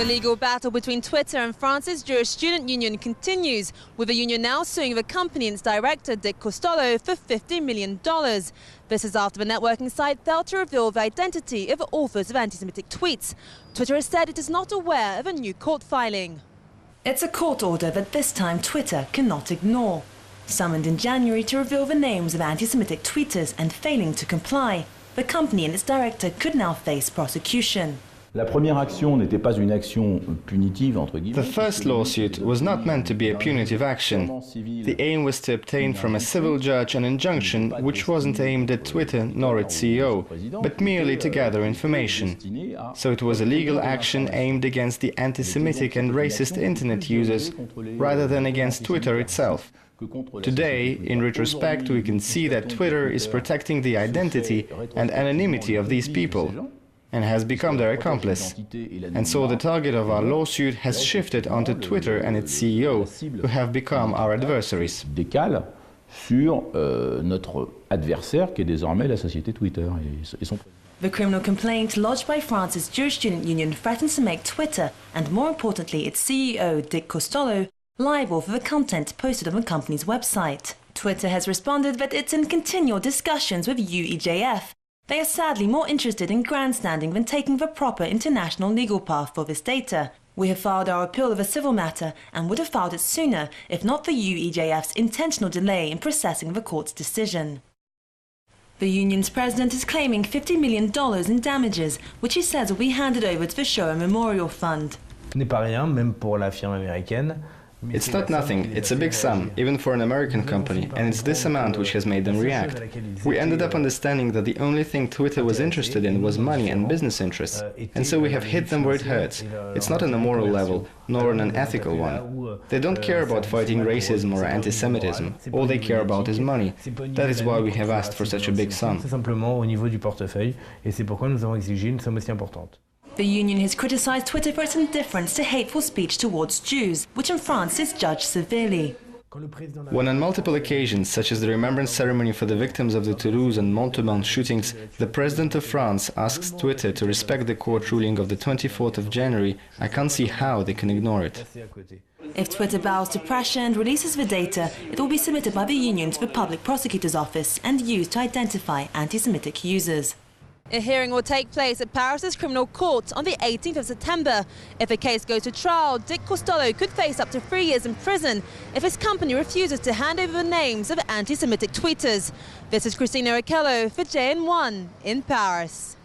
The legal battle between Twitter and France's Jewish student union continues, with the union now suing the company and its director, Dick Costolo, for $50 million. This is after the networking site failed to reveal the identity of the authors of anti-Semitic tweets. Twitter has said it is not aware of a new court filing. It's a court order that this time Twitter cannot ignore. Summoned in January to reveal the names of anti-Semitic tweeters and failing to comply, the company and its director could now face prosecution. La première action n'était pas une action punitive, entre guillemets. The first lawsuit was not meant to be a punitive action. The aim was to obtain from a civil judge an injunction which wasn't aimed at Twitter nor its CEO, but merely to gather information. So it was a legal action aimed against the anti-Semitic and racist internet users, rather than against Twitter itself. Today, in retrospect, we can see that Twitter is protecting the identity and anonymity of these people, and has become their accomplice. And so the target of our lawsuit has shifted onto Twitter and its CEO, who have become our adversaries. Décale sur notre adversaire qui est désormais la société Twitter et son. The criminal complaint lodged by France's Jewish student union threatens to make Twitter, and more importantly its CEO, Dick Costolo, liable for the content posted on the company's website. Twitter has responded that it's in continual discussions with UEJF. They are sadly more interested in grandstanding than taking the proper international legal path for this data. We have filed our appeal of a civil matter and would have filed it sooner if not for UEJF's intentional delay in processing the court's decision. The union's president is claiming $50 million in damages, which he says will be handed over to the Shoah Memorial Fund. Ce n'est pas rien, même pour la firme américaine. It's not nothing, it's a big sum, even for an American company, and it's this amount which has made them react. We ended up understanding that the only thing Twitter was interested in was money and business interests, and so we have hit them where it hurts. It's not on a moral level, nor on an ethical one. They don't care about fighting racism or anti-Semitism. All they care about is money. That is why we have asked for such a big sum. C'est simplement au niveau du portefeuille, et c'est pourquoi nous avons exigé une somme aussi importante. The union has criticised Twitter for its indifference to hateful speech towards Jews, which in France is judged severely. When on multiple occasions, such as the remembrance ceremony for the victims of the Toulouse and Montauban shootings, the President of France asks Twitter to respect the court ruling of the 24th of January, I can't see how they can ignore it. If Twitter bows to pressure and releases the data, it will be submitted by the union to the Public Prosecutor's Office and used to identify anti-Semitic users. A hearing will take place at Paris's criminal court on the 18th of September. If the case goes to trial, Dick Costolo could face up to 3 years in prison if his company refuses to hand over the names of anti-Semitic tweeters. This is Christina Raquello for JN1 in Paris.